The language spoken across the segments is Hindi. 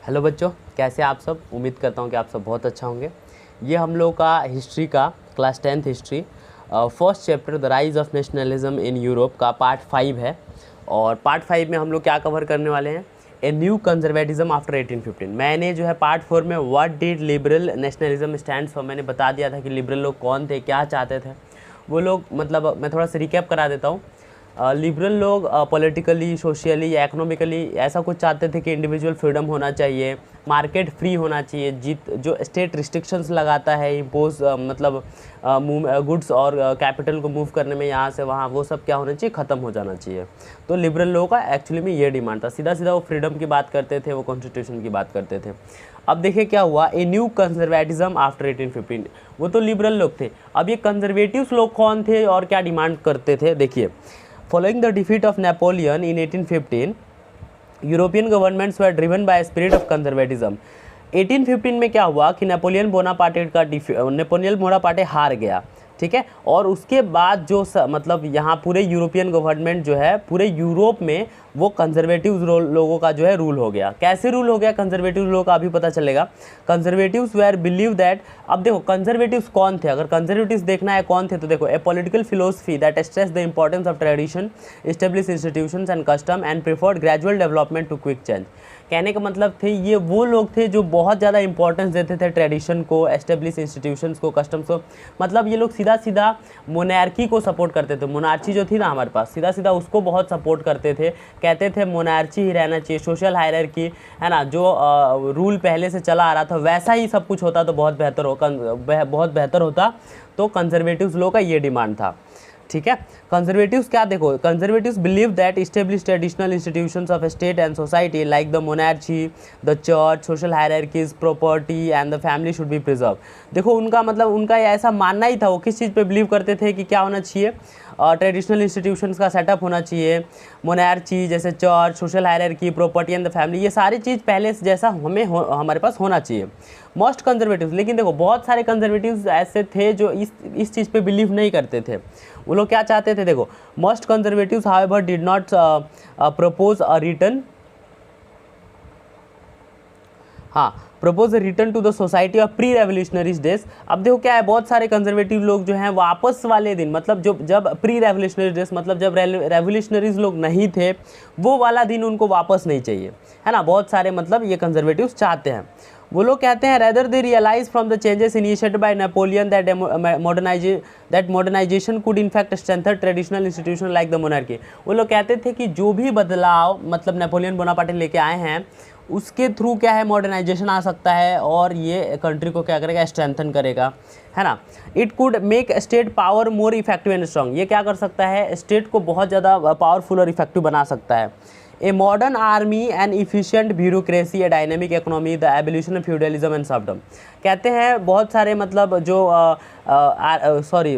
हेलो बच्चों, कैसे आप सब। उम्मीद करता हूँ कि आप सब बहुत अच्छा होंगे। ये हम लोग का हिस्ट्री का class 10th history first chapter the rise of nationalism in Europe का पार्ट 5 है। और पार्ट 5 में हम लोग क्या कवर करने वाले हैं, ए न्यू कंजर्वेटिज्म आफ्टर 1815। मैंने जो है पार्ट 4 में what did liberal nationalism stands for, मैंने बता दिया था कि लिबरल लोग कौन थे, क्या चाहते थे वो लोग। मतलब मैं थोड़ा सा रिकैप करा देता हूँ। लिबरल लोग पॉलिटिकली, सोशली या इकोनॉमिकली ऐसा कुछ चाहते थे कि इंडिविजुअल फ्रीडम होना चाहिए, मार्केट फ्री होना चाहिए, जो स्टेट रिस्ट्रिक्शंस लगाता है इम्पोज, मतलब गुड्स और कैपिटल को मूव करने में यहाँ से वहाँ, वो सब क्या होना चाहिए, ख़त्म हो जाना चाहिए। तो लिबरल लोगों का एक्चुअली में ये डिमांड था। सीधा सीधा वो फ्रीडम की बात करते थे, वो कॉन्स्टिट्यूशन की बात करते थे। अब देखिए क्या हुआ, ए न्यू कंजर्वेटिज्म आफ्टर 1815। वो तो लिबरल लोग थे। अब ये कंजर्वेटिव्स लोग कौन थे और क्या डिमांड करते थे, देखिए। Following the defeat of Napoleon in 1815, European governments were driven by a spirit of conservatism. 1815 में क्या हुआ कि नेपोलियन बोनापार्टे हार गया, ठीक है। और उसके बाद जो मतलब यहाँ पूरे यूरोपियन गवर्नमेंट जो है, पूरे यूरोप में वो कंजर्वेटिव लोगों का जो है रूल हो गया। कैसे रूल हो गया कंजर्वेटिव लोगों का, अभी पता चलेगा। कंजर्वेटिव्स वेयर बिलीव दैट, अब देखो कंजर्वेटिव्स कौन थे, अगर कंजर्वेटिव्स देखना है कौन थे तो देखो, a political philosophy that stress the importance of tradition, establish institutions and custom and preferred gradual development to quick change. कहने का मतलब थे ये वो लोग थे जो बहुत ज़्यादा इंपॉर्टेंस देते थे ट्रेडिशन को, एस्टेब्लिश इंस्टीट्यूशंस को, कस्टम्स को। मतलब ये लोग सीधा सीधा मोनार्की को सपोर्ट करते थे। मोनार्ची जो थी ना हमारे पास, सीधा सीधा उसको बहुत सपोर्ट करते थे। कहते थे मोनार्ची ही रहना चाहिए, सोशल हायरार्की है ना, जो रूल पहले से चला आ रहा था वैसा ही सब कुछ होता तो बहुत बेहतर होता। तो कंजर्वेटिव्स लोगों का ये डिमांड था, ठीक है। कंजर्वेटिव्स क्या, देखो conservatives believe that establish traditional institutions of state and society like the monarchy, the church, social hierarchies, property and the family should be preserve. देखो उनका मतलब उनका ऐसा मानना ही था। वो किस चीज़ पे बिलीव करते थे कि क्या होना चाहिए, ट्रेडिशनल इंस्टीट्यूशंस का सेटअप होना चाहिए, मोनार्ची जैसे church, social hierarchy, property and the family, ये सारी चीज़ पहले से जैसा हमारे पास होना चाहिए। मोस्ट कंजर्वेटिव्स, लेकिन देखो बहुत सारे कंजर्वेटिव्स ऐसे थे जो इस चीज़ पे बिलीव नहीं करते थे। वो लोग क्या चाहते थे, देखो most conservatives however did not propose a return, propose return to the society of pre revolutionaries days. अब देखो क्या है, बहुत सारे कंजर्वेटिव लोग जो हैं वापस वाले दिन, मतलब जब प्री रेवोल्यूशनरी डेज, मतलब जब रेवोल्यूशनरीज लोग नहीं थे, वो वाला दिन उनको वापस नहीं चाहिए, है ना। बहुत सारे मतलब ये कंजर्वेटिव्स चाहते हैं। वो लोग कहते हैं rather they realise from the changes initiated by Napoleon that modernisation could in fact strengthen traditional institution like the monarchy. वो लोग कहते थे कि जो भी बदलाव मतलब नेपोलियन बोनापार्टे लेके आए हैं उसके थ्रू क्या है, मॉडर्नाइजेशन आ सकता है और ये कंट्री को क्या करेगा, स्ट्रेंथन करेगा, है ना। It could make state power more effective and strong. ये क्या कर सकता है, स्टेट को बहुत ज़्यादा पावरफुल और इफेक्टिव बना सकता है। A modern army and efficient bureaucracy, a dynamic economy, the abolition of feudalism and serfdom. कहते हैं बहुत सारे मतलब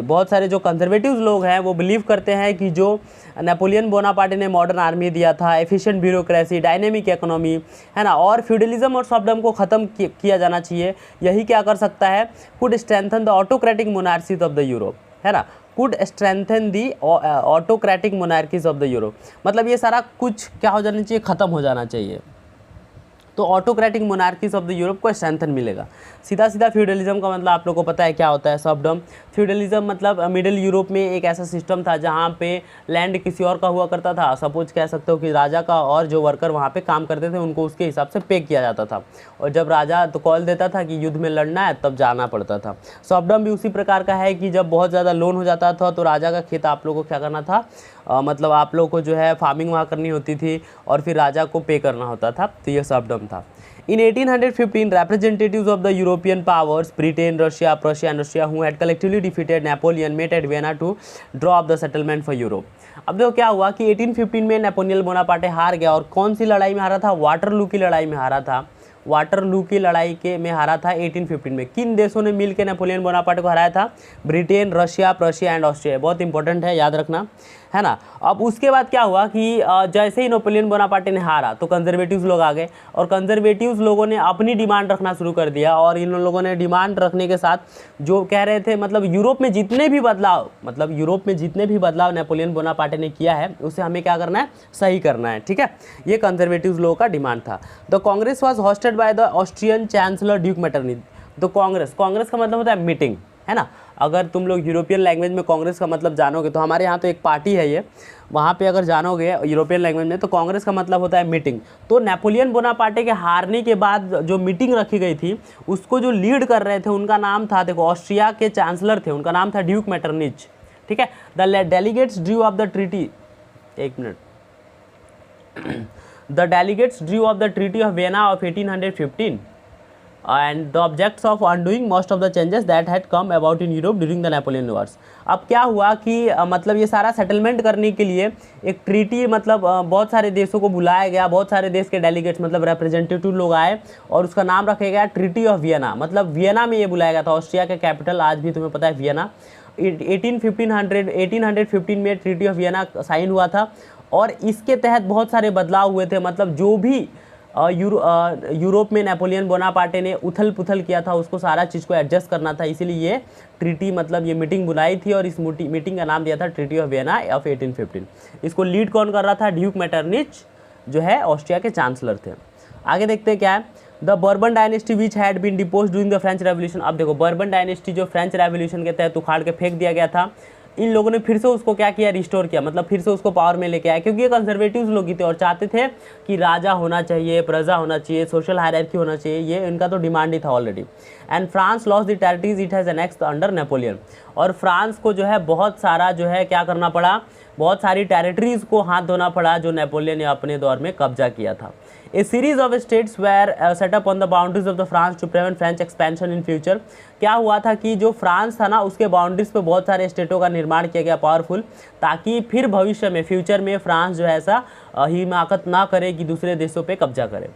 बहुत सारे जो कंजर्वेटिव लोग हैं वो बिलीव करते हैं कि जो नेपोलियन बोनापार्टे ने मॉडर्न आर्मी दिया था, एफिशिएंट ब्यूरोक्रेसी, डायनेमिक इकोनॉमी, है ना, और फ्यूडलिज्म और सर्वडम को ख़त्म किया जाना चाहिए। यही क्या कर सकता है, could strengthen the autocratic monarchies of the Europe, है ना, could strengthen the autocratic monarchies of the Europe. मतलब ये सारा कुछ क्या हो जाना चाहिए, ख़त्म हो जाना चाहिए। तो autocratic monarchies of the Europe को स्ट्रेंथन मिलेगा। सीधा सीधा फ्यूडलिज्म का मतलब आप लोगों को पता है क्या होता है, सर्वडम। फ्यूडलिज्म मतलब मिडिल यूरोप में एक ऐसा सिस्टम था जहाँ पे लैंड किसी और का हुआ करता था। सपोज कह सकते हो कि राजा का, और जो वर्कर वहाँ पे काम करते थे उनको उसके हिसाब से पे किया जाता था। और जब राजा तो कॉल देता था कि युद्ध में लड़ना है तब जाना पड़ता था। सर्वडम भी उसी प्रकार का है कि जब बहुत ज़्यादा लोन हो जाता था तो राजा का खेत आप लोगों को क्या करना था, मतलब आप लोगों को जो है फार्मिंग वहाँ करनी होती थी और फिर राजा को पे करना होता था। तो ये सर्वडम था। In 1815, representatives of the European powers, Britain, Russia, Prussia and Austria, who had collectively defeated Napoleon, met at Vienna to draw up the settlement for Europe. अब देखो क्या हुआ कि 1815 में नेपोलियन बोनापार्टे हार गया, और कौन सी लड़ाई में हारा था, वाटरलू की लड़ाई में हारा था। वाटरलू की लड़ाई के में हारा था 1815 में। किन देशों ने मिलकर नेपोलियन बोनापार्टे को हराया था, Britain, Russia, Prussia and Austria. बहुत इंपॉर्टेंट है, याद रखना। है ना। अब उसके बाद क्या हुआ कि जैसे ही नेपोलियन बोनापार्टे ने हारा तो कंजर्वेटिव्स लोग आ गए और कंजर्वेटिव्स लोगों ने अपनी डिमांड रखना शुरू कर दिया। और इन लोगों ने डिमांड रखने के साथ जो कह रहे थे मतलब यूरोप में जितने भी बदलाव नेपोलियन बोनापार्टे ने किया है उसे हमें क्या करना है, सही करना है, ठीक है। ये कंजर्वेटिव्स लोगों का डिमांड था। The Congress was hosted by the Austrian chancellor Duke Metternich. तो कांग्रेस का मतलब होता है मीटिंग, है ना। अगर तुम लोग यूरोपियन लैंग्वेज में कांग्रेस का मतलब जानोगे तो हमारे यहाँ तो एक पार्टी है ये, वहाँ पे अगर जानोगे यूरोपियन लैंग्वेज में तो कांग्रेस का मतलब होता है मीटिंग। तो नेपोलियन बोनापार्टे के हारने के बाद जो मीटिंग रखी गई थी उसको जो लीड कर रहे थे उनका नाम था, देखो ऑस्ट्रिया के चांसलर थे, उनका नाम था ड्यूक मेटरनिच, ठीक है। The delegates drew off the treaty, एक मिनट, the delegates drew off the treaty of Vienna of 1815 and the objects of undoing most of the changes that had come about in Europe during the Napoleon Wars। अब क्या हुआ कि मतलब ये सारा सेटलमेंट करने के लिए एक ट्रीटी मतलब बहुत सारे देशों को बुलाया गया, बहुत सारे देश के डेलीगेट्स मतलब रिप्रेजेंटेटिव लोग आए और उसका नाम रखा गया ट्रीटी ऑफ वियना। मतलब वियना में ये बुलाया गया था, ऑस्ट्रिया का कैपिटल आज भी तुम्हें पता है वियना। 1815 में ट्रीटी ऑफ वियना साइन हुआ था और इसके तहत बहुत सारे बदलाव हुए थे। मतलब जो भी यूरोप में नेपोलियन बोनापार्टे ने उथल पुथल किया था उसको सारा चीज़ को एडजस्ट करना था, इसीलिए ये ट्रीटी मतलब ये मीटिंग बुलाई थी और इस मीटिंग का नाम दिया था ट्रीटी ऑफ वियना ऑफ 1815। इसको लीड कौन कर रहा था, ड्यूक मेटरनिच जो है ऑस्ट्रिया के चांसलर थे। आगे देखते हैं क्या है, the Bourbon dynasty which had been depose during the French revolution. अब देखो बर्बन डायनेस्टी जो फ्रेंच रेवोल्यूशन के तहत उखाड़ के फेंक दिया गया था, इन लोगों ने फिर से उसको क्या किया, रिस्टोर किया, मतलब फिर से उसको पावर में लेके आया, क्योंकि ये कंजर्वेटिव्स लोग ही थे और चाहते थे कि राजा होना चाहिए, प्रजा होना चाहिए, सोशल हायरार्की होना चाहिए, ये इनका तो डिमांड ही था already. And France lost the territories it has annexed under Napoleon. और फ्रांस को जो है बहुत सारा जो है क्या करना पड़ा, बहुत सारी टेरिटरीज को हाथ धोना पड़ा जो नेपोलियन ने अपने दौर में कब्जा किया था। A series of states were set up on the boundaries of the France to prevent French expansion in future. क्या हुआ था कि जो फ्रांस था ना उसके बाउंड्रीज पे बहुत सारे स्टेटों का निर्माण किया गया पावरफुल, ताकि फिर भविष्य में फ्यूचर में फ्रांस जो है ऐसा हिमाकत ना करे कि दूसरे देशों पे कब्जा करे।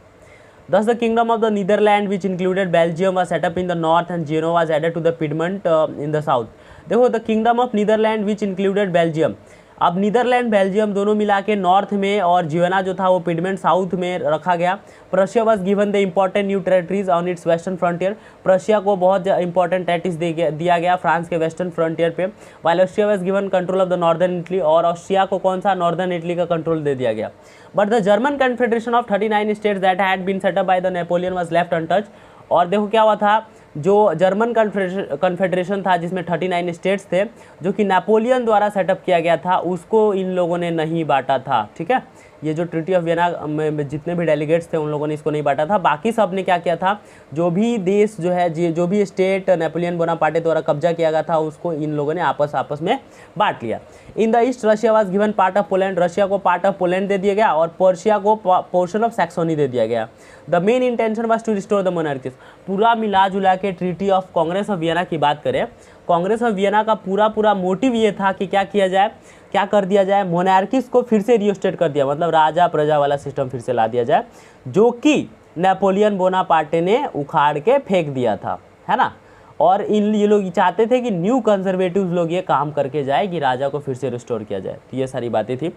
Thus the kingdom of the Netherlands which included Belgium was set up in the north and Genoa was added to the Piedmont in the south। देखो the kingdom of Netherland which included Belgium, अब नीदरलैंड बेल्जियम दोनों मिला के नॉर्थ में और जियोना जो था वो पिडमेंट साउथ में रखा गया। Prussia was given the important new territories on its western frontier. Prussia को बहुत इंपॉर्टेंट टेरिटरीज दिया गया फ्रांस के वेस्टर्न फ्रंटियर पे। While Austria was given control of the northern Italy, और ऑस्ट्रिया को कौन सा, नॉर्दर्न इटली का कंट्रोल दे दिया गया। But the German confederation of 39 states that had been set up by the Napoleon was left untouched. और देखो क्या हुआ था, जो जर्मन कन्फेडरेशन था जिसमें 39 स्टेट्स थे जो कि नेपोलियन द्वारा सेटअप किया गया था, उसको इन लोगों ने नहीं बांटा था, ठीक है। ये जो ट्रीटी ऑफ वियना में जितने भी डेलीगेट्स थे उन लोगों ने इसको नहीं बांटा था। बाकी सब ने क्या किया था, जो भी देश जो है जो भी स्टेट नेपोलियन बोनापार्टे द्वारा कब्जा किया गया था उसको इन लोगों ने आपस में बांट लिया। In the east Russia was given part of Poland, Russia को पार्ट ऑफ पोलैंड दे दिया गया और पर्शिया को पोर्शन ऑफ सैक्सोनी दे दिया गया। The main intention was to restore the monarchies. पूरा मिला जुला के treaty of congress of Vienna की बात करें, कांग्रेस ऑफ वियना का पूरा मोटिव ये था कि क्या किया जाए, क्या कर दिया जाए, मोनार्कीज को फिर से रिस्टोर कर दिया, मतलब राजा प्रजा वाला सिस्टम फिर से ला दिया जाए, जो कि नेपोलियन बोनापार्टे ने उखाड़ के फेंक दिया था, है ना। और ये लोग चाहते थे कि न्यू कंजर्वेटिव्स लोग ये काम करके जाए कि राजा को फिर से रिस्टोर किया जाए। तो ये सारी बातें थी।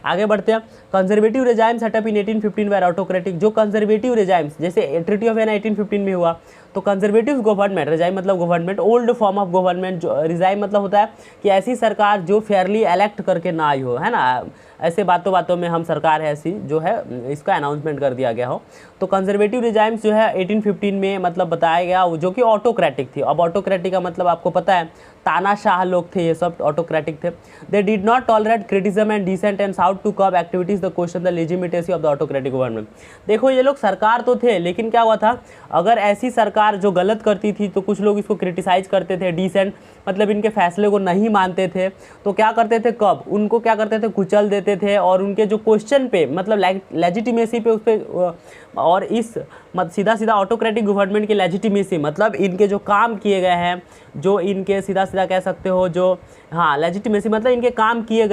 आगे बढ़ते हैं। Conservative regime set up in 1815 were autocratic. जो कंजर्वेटिव रेजाइम्स, जैसे ट्रीटी ऑफ वियना 1815 में हुआ, तो कंजर्वेटिव गवर्नमेंट, रेजाइम मतलब government, old form of government, जो रेजाइम मतलब होता है कि ऐसी सरकार जो फेयरली इलेक्ट करके ना आई हो, है ना, ऐसे बातों बातों में हम सरकार है ऐसी जो है इसका अनाउंसमेंट कर दिया गया हो। तो कंजर्वेटिव रेजाइम्स जो है 1815 में मतलब बताया गया, जो कि ऑटोक्रेटिक थी। अब ऑटोक्रेटिक का मतलब आपको पता है, तानाशाह लोग थे, ये सब ऑटोक्रेटिक थे। They did not tolerate criticism and dissent and sought to curb activities the question the legitimacy of the autocratic government. देखो ये लोग सरकार तो थे, लेकिन क्या हुआ था, अगर ऐसी सरकार जो गलत करती थी तो कुछ लोग इसको क्रिटिसाइज करते थे। डिसेंट मतलब इनके फैसले को नहीं मानते थे, तो क्या करते थे, कब उनको क्या करते थे, कुचल देते थे, और उनके जो क्वेश्चन पे मतलब लेजिटिमेसी पे उस पर, और इस सीधा ऑटोक्रेटिक गवर्नमेंट की लेजिटिमेसी मतलब इनके जो काम किए गए हैं, जो इनके सीधा कह सकते हो जो, हाँ, लेजिटिमेसी मतलब इनके काम किए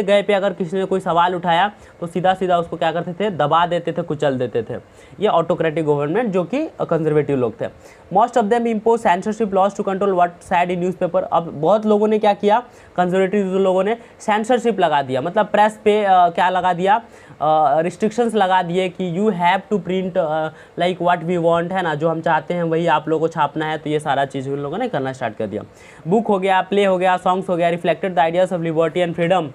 गए विषय पे अगर किसी ने कोई सवाल उठाया तो सीधा सीधा उसको क्या करते थे, दबा देते थे, कुचल देते थे। ये ऑटोक्रेटिक गवर्नमेंट जो कि कंजर्वेटिव लोग थे। Most of them impose censorship laws to control what said in newspaper. अब बहुत लोगों ने क्या किया, कंजर्वेटिव लोगों ने सेंसरशिप लगा दिया, मतलब प्रेस पे क्या लगा दिया, रिस्ट्रिक्शंस लगा दिए कि you have to print like what we want, है ना, जो हम चाहते हैं वही आप लोगों को छापना है। तो ये सारा चीज़ उन लोगों ने करना स्टार्ट कर दिया। बुक हो गया, प्ले हो गया, सॉन्ग्स हो गया, reflected the ideas of liberty and freedom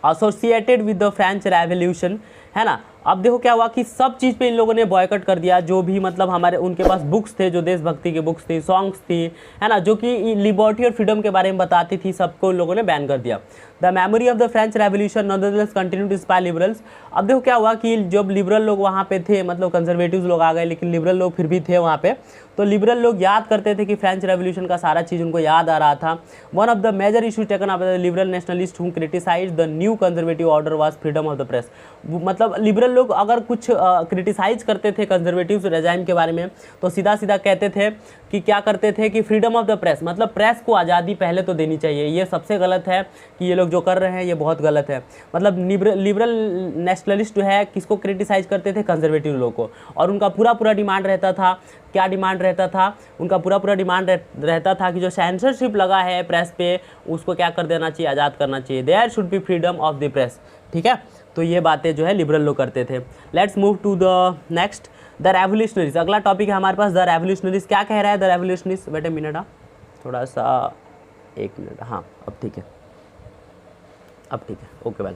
associated with the French revolution, है ना। अब देखो क्या हुआ कि सब चीज़ पे इन लोगों ने बॉयकट कर दिया, जो भी मतलब हमारे उनके पास बुक्स थे, जो देशभक्ति के बुक्स थी, सॉन्ग्स थी, है ना, जो कि लिबर्टी और फ्रीडम के बारे में बताती थी, सबको उन लोगों ने बैन कर दिया। The memory of the French revolution nonetheless continue to inspire liberals. अब देखो क्या हुआ कि जब लिबरल लोग वहाँ पे थे, मतलब कंजर्वेटिव लोग आ गए लेकिन लिबरल लोग फिर भी थे वहाँ पे, तो लिबरल लोग याद करते थे कि फ्रेंच रेवोल्यूशन का सारा चीज़ उनको याद आ रहा था। One of the major issue taken up the liberal nationalist who criticise the new conservative order was freedom of the press. मतलब लिबरल लोग अगर कुछ क्रिटिसाइज करते थे कंजर्वेटिव रेजाइम के बारे में तो सीधा सीधा कहते थे कि क्या करते थे कि फ्रीडम ऑफ द प्रेस, मतलब प्रेस को आज़ादी पहले तो देनी चाहिए, ये सबसे गलत है कि ये लोग जो कर रहे हैं ये बहुत गलत है। मतलब लिबरल नेशनलिस्ट जो है किसको क्रिटिसाइज करते थे, कंजर्वेटिव लोगों को, और उनका पूरा डिमांड रहता था, क्या डिमांड रहता था, उनका पूरा डिमांड रहता था कि जो सेंसरशिप लगा है प्रेस पे उसको क्या कर देना चाहिए, आज़ाद करना चाहिए। There should be freedom of the press, ठीक है। तो ये बातें जो है लिबरल लोग करते थे। Let's move to the next, the revolutionaries. अगला टॉपिक है हमारे पास द रेवोल्यूशनरीज। क्या कह रहा है the revolutionaries, wait a minute, हाँ थोड़ा सा, एक मिनट, हाँ अब ठीक है, अब ठीक है, ओके वेल।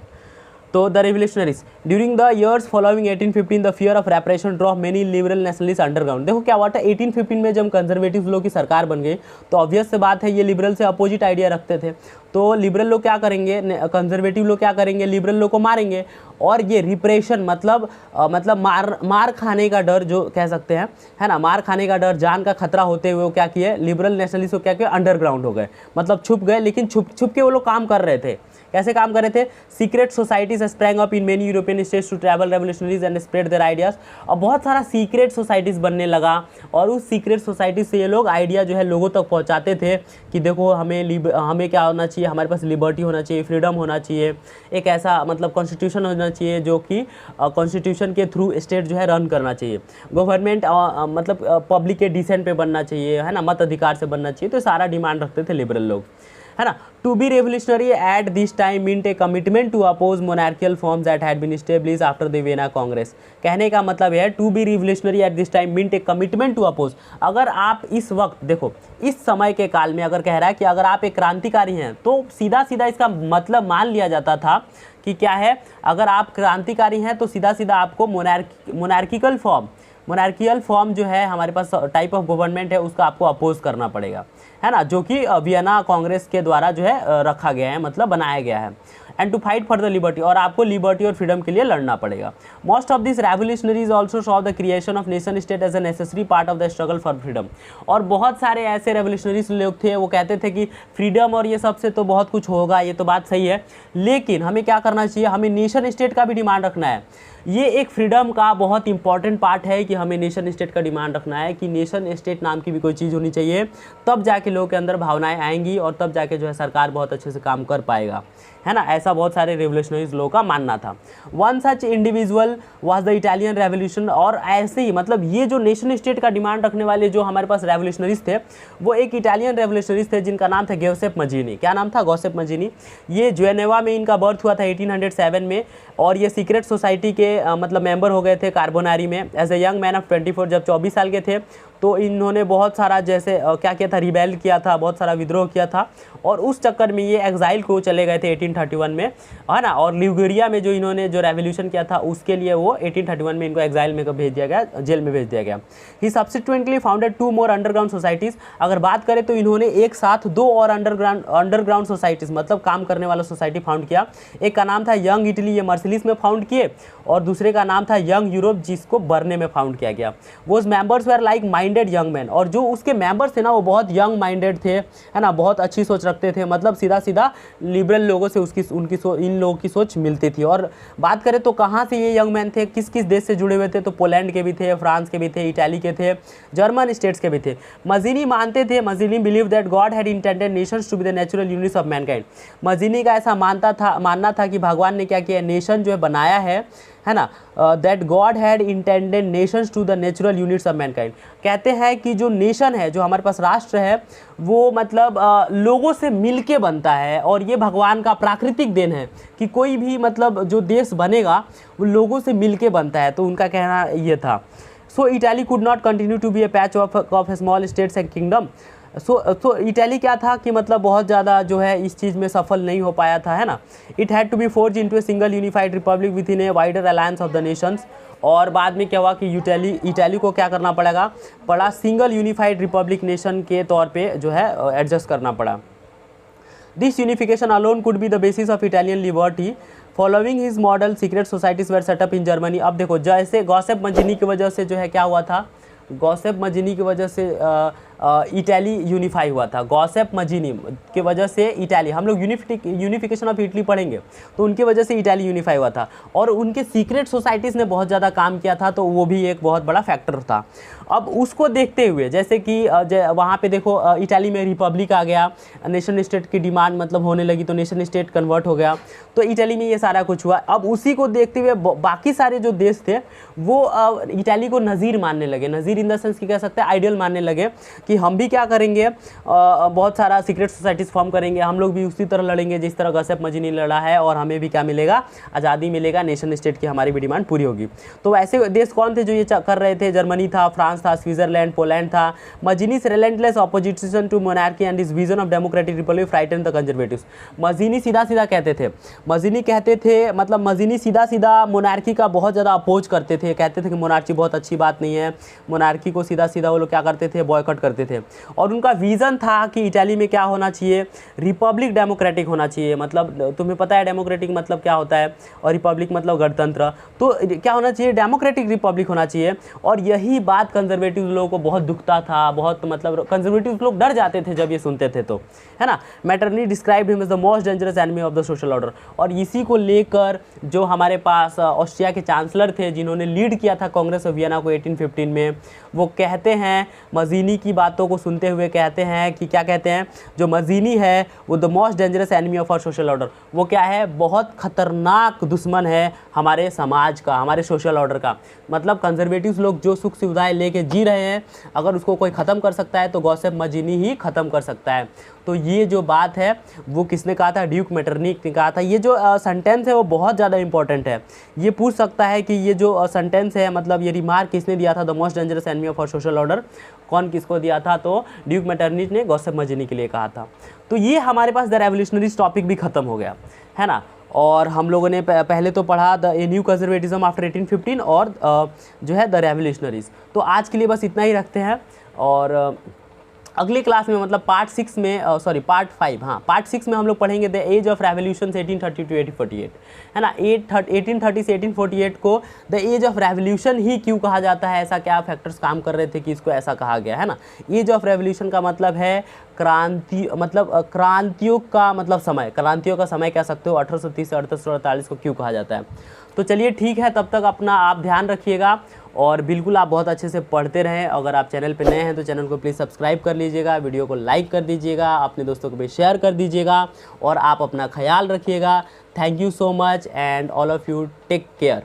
तो the revolutionaries during the years following 1815 the fear of रेप्रेशन drop many liberal nationalist underground. देखो क्या हुआ था 1815 में जब कंजर्वेटिव लोग की सरकार बन गई तो ऑब्वियस से बात है ये लिबरल से अपोजिट आइडिया रखते थे। तो लिबरल लोग क्या करेंगे, कंजर्वेटिव लोग क्या करेंगे, लिबरल लोग को मारेंगे, और ये रिप्रेशन मतलब मार खाने का डर जो कह सकते हैं, है ना, मार खाने का डर, जान का खतरा होते हुए वो क्या किए, लिबरल नेशनलिस्ट को क्या किया, अंडरग्राउंड हो गए, मतलब छुप गए, लेकिन छुप के वो लोग काम कर रहे थे। कैसे काम कर रहे थे, secret societies sprang up in many European states to travel revolutionaries and spread their ideas. और बहुत सारा सीक्रेट सोसाइटीज़ बनने लगा और उस सीक्रेट सोसाइटी से ये लोग आइडिया जो है लोगों तक पहुंचाते थे कि देखो हमें क्या होना चाहिए, हमारे पास लिबर्टी होना चाहिए, फ्रीडम होना चाहिए, एक ऐसा मतलब कॉन्स्टिट्यूशन होना चाहिए जो कि कॉन्स्टिट्यूशन के थ्रू स्टेट जो है रन करना चाहिए, गवर्नमेंट मतलब पब्लिक के डिसेंट पे बनना चाहिए, है ना, मत अधिकार से बनना चाहिए। तो सारा डिमांड रखते थे लिबरल लोग, है ना। To be revolutionary at this time meant a commitment to oppose monarchical forms that had been established after the Vienna congress. कहने का मतलब है to be revolutionary at this time meant a commitment to oppose. अगर आप इस वक्त देखो, इस समय के काल में अगर कह रहा है कि अगर आप एक क्रांतिकारी हैं तो सीधा सीधा इसका मतलब मान लिया जाता था कि क्या है, अगर आप क्रांतिकारी हैं तो सीधा सीधा आपको मोनार्कियल फॉर्म जो है हमारे पास टाइप ऑफ गवर्नमेंट है उसका आपको अपोज करना पड़ेगा, है ना, जो कि वियना कांग्रेस के द्वारा जो है रखा गया है, मतलब बनाया गया है। And to fight for the liberty, और आपको लिबर्टी और फ्रीडम के लिए लड़ना पड़ेगा। Most of this revolutionaries also saw the creation of nation state as a necessary part of the struggle for freedom. और बहुत सारे ऐसे रेवोल्यूशनरीज लोग थे वो कहते थे कि फ्रीडम और ये सब से तो बहुत कुछ होगा, ये तो बात सही है, लेकिन हमें क्या करना चाहिए, हमें नेशन स्टेट का भी डिमांड रखना है। ये एक फ्रीडम का बहुत इंपॉर्टेंट पार्ट है कि हमें नेशन स्टेट का डिमांड रखना है कि नेशन स्टेट नाम की भी कोई चीज़ होनी चाहिए, तब जाके लोगों के अंदर भावनाएं आएंगी और तब जाके जो है सरकार बहुत अच्छे से काम कर पाएगा, है ना। ऐसा बहुत सारे रेवोल्यूशनरीज लोगों का मानना था। One such individual was the Italian revolution. और ऐसे ही मतलब ये जो नेशन स्टेट का डिमांड रखने वाले जो हमारे पास रेवोल्यूशनरीज थे वो एक इटालियन रेवोल्यूशनरीज थे जिनका नाम था गौसेप मजीनी। क्या नाम था, गौसेप मजीनी। ये जेनेवा में इनका बर्थ हुआ था 1807 में, और ये सीक्रेट सोसाइटी के मतलब मेंबर हो गए थे कार्बोनारी में as a young man of 24। जब 24 साल के थे तो इन्होंने बहुत सारा जैसे क्या किया था, रिबेल किया था, बहुत सारा विद्रोह किया था, और उस चक्कर में ये एग्जाइल को चले गए थे 1831 में, है ना। और लिगुरिया में जो इन्होंने जो रेवोल्यूशन किया था उसके लिए वो 1831 में इनको एग्जाइल में भेज दिया गया, जेल में भेज दिया गया। He subsequently founded 2 more underground societies. अगर बात करें तो इन्होंने एक साथ 2 और अंडरग्राउंड सोसाइटीज़ मतलब काम करने वाला सोसाइटी फाउंड किया। एक का नाम था यंग इटली, ये मर्सिलिस में फाउंड किए, और दूसरे का नाम था यंग यूरोप जिसको बर्ने में फाउंड किया गया। वो members were like minded young man, और जो उसके मेंबर्स थे ना वो बहुत यंग माइंडेड थे, है ना, बहुत अच्छी सोच रखते थे, मतलब सीधा सीधा लिबरल लोगों से उसकी उनकी इन लोगों की सोच मिलती थी। और बात करें तो कहाँ से ये यंग मैन थे, किस किस देश से जुड़े हुए थे, तो पोलैंड के भी थे, फ्रांस के भी थे, इटाली के थे, जर्मन स्टेट्स के भी थे। मजीनी मानते थे, Mazzini believe that God had intended nations to be the natural units of mankind. Mazzini का ऐसा मानना था कि भगवान ने क्या किया, नेशन जो है बनाया है ना, that God had intended nations to the natural units of mankind. कहते हैं कि जो नेशन है, जो हमारे पास राष्ट्र है, वो मतलब लोगों से मिलके बनता है, और ये भगवान का प्राकृतिक देन है कि कोई भी मतलब जो देश बनेगा वो लोगों से मिलके बनता है। तो उनका कहना ये था। So Italy could not continue to be a patch of small states and kingdom. So Italy क्या था कि मतलब बहुत ज़्यादा जो है इस चीज़ में सफल नहीं हो पाया था, है ना। It had to be forge into a single unified republic within a wider alliance of the nations. और बाद में क्या हुआ कि इटली को क्या करना पड़ा, सिंगल यूनिफाइड रिपब्लिक नेशन के तौर पे जो है एडजस्ट करना पड़ा। This unification alone could be the basis of Italian liberty. Following his model secret societies were set up in Germany. अब देखो, जैसे गॉसेप मजीनी की वजह से जो है क्या हुआ था, गॉसेप मजीनी की वजह से इटाली यूनिफाई हुआ था। गॉसेप मजीनी की वजह से इटाली, हम लोग यूनिफिकेशन ऑफ इटली पढ़ेंगे, तो उनकी वजह से इटाली यूनिफाई हुआ था। और उनके सीक्रेट सोसाइटीज़ ने बहुत ज़्यादा काम किया था, तो वो भी एक बहुत बड़ा फैक्टर था। अब उसको देखते हुए, जैसे कि वहाँ पे देखो इटाली में रिपब्लिक आ गया, नेशन स्टेट की डिमांड मतलब होने लगी, तो नेशन स्टेट कन्वर्ट हो गया, तो इटाली में ये सारा कुछ हुआ। अब उसी को देखते हुए बाकी सारे जो देश थे वो इटाली को नज़ीर मानने लगे। नज़ीर इन द सेंस कि कह सकते हैं आइडियल मानने लगे कि हम भी क्या करेंगे, बहुत सारा सीक्रेट सोसाइटीज़ फॉर्म करेंगे, हम लोग भी उसी तरह लड़ेंगे जिस तरह गॉसेप मजीनी लड़ा है, और हमें भी क्या मिलेगा, आज़ादी मिलेगा, नेशन स्टेट की हमारी भी डिमांड पूरी होगी। तो ऐसे देश कौन थे जो ये कर रहे थे? जर्मनी था, फ्रांस था, स्विट्जरलैंड, पोलैंड था। मजीनी's relentless opposition to monarchy and his vision of democratic republic frightened the conservatives। मजीनी सीधा सीधा कहते थे, मजीनी कहते थे, मतलब मजीनी सीधा सीधा मोनार्की का बहुत ज़्यादा अपोज करते थे, कहते थे कि मोनार्ची बहुत अच्छी बात नहीं है, मोनार्की को सीधा सीधा वो लोग क्या करते थे, बॉयकॉट करते थे। और उनका विज़न था कि इटाली में क्या होना चाहिए, रिपब्लिक डेमोक्रेटिक होना चाहिए। मतलब तुम्हें पता है डेमोक्रेटिक मतलब क्या होता है, और रिपब्लिक मतलब गणतंत्र। तो क्या होना चाहिए, डेमोक्रेटिक रिपब्लिक होना चाहिए। और यही बात कंजर्वेटिव लोगों को बहुत दुखता था, बहुत मतलब कंजर्वेटिव लोग डर जाते थे जब ये सुनते थे, तो है ना। Metternich described him as the most dangerous enemy of the social order. और इसी को लेकर जो हमारे पास ऑस्ट्रिया के चांसलर थे, जिन्होंने लीड किया था कांग्रेस ऑफ वियना को 1815 में, वो कहते हैं, मजीनी की बातों को सुनते हुए कहते हैं कि क्या कहते हैं, जो मजीनी है वो the most dangerous enemy of our social order. वो क्या है, बहुत खतरनाक दुश्मन है हमारे समाज का, हमारे सोशल ऑर्डर का। मतलब कंजर्वेटिव लोग जो सुख सुविधाएं लेके जी रहे हैं, अगर उसको कोई ख़त्म कर सकता है तो गॉसेप मजीनी ही ख़त्म कर सकता है। तो ये जो बात है वो किसने कहा था, ड्यूक मेटरनिक ने कहा था। ये जो सेंटेंस है वो बहुत ज़्यादा इंपॉर्टेंट है। ये पूछ सकता है कि ये जो सेंटेंस है, मतलब ये रिमार्क किसने दिया था, the most dangerous enemy of our social order, कौन किसको दिया था, तो ड्यूक मेटरनिक ने गॉसेप मजीनी के लिए कहा था। तो ये हमारे पास द रेवोल्यूशनरीज टॉपिक भी ख़त्म हो गया, है ना। और हम लोगों ने पहले तो पढ़ा द न्यू कंजर्वेटिज्म आफ्टर 1815 और जो है द रेवोल्यूशनरीज। तो आज के लिए बस इतना ही रखते हैं, और अगली क्लास में मतलब पार्ट 6 में पार्ट 5, हाँ पार्ट 6 में हम लोग पढ़ेंगे द एज ऑफ रेवोल्यूशन से 1830 टू 1848, है ना। 1830 से 1848 को द एज ऑफ रेवोल्यूशन ही क्यों कहा जाता है, ऐसा क्या फैक्टर्स काम कर रहे थे कि इसको ऐसा कहा गया, है ना। एज ऑफ रेवोल्यूशन का मतलब है क्रांति, मतलब क्रांतियों का मतलब समय, क्रांतियों का समय कह सकते हो। 1830 से 1848 को क्यों कहा जाता है। तो चलिए ठीक है, तब तक अपना आप ध्यान रखिएगा, और बिल्कुल आप बहुत अच्छे से पढ़ते रहें। अगर आप चैनल पे नए हैं तो चैनल को प्लीज़ सब्सक्राइब कर लीजिएगा, वीडियो को लाइक कर दीजिएगा, अपने दोस्तों को भी शेयर कर दीजिएगा, और आप अपना ख्याल रखिएगा। Thank you so much and all of you take care.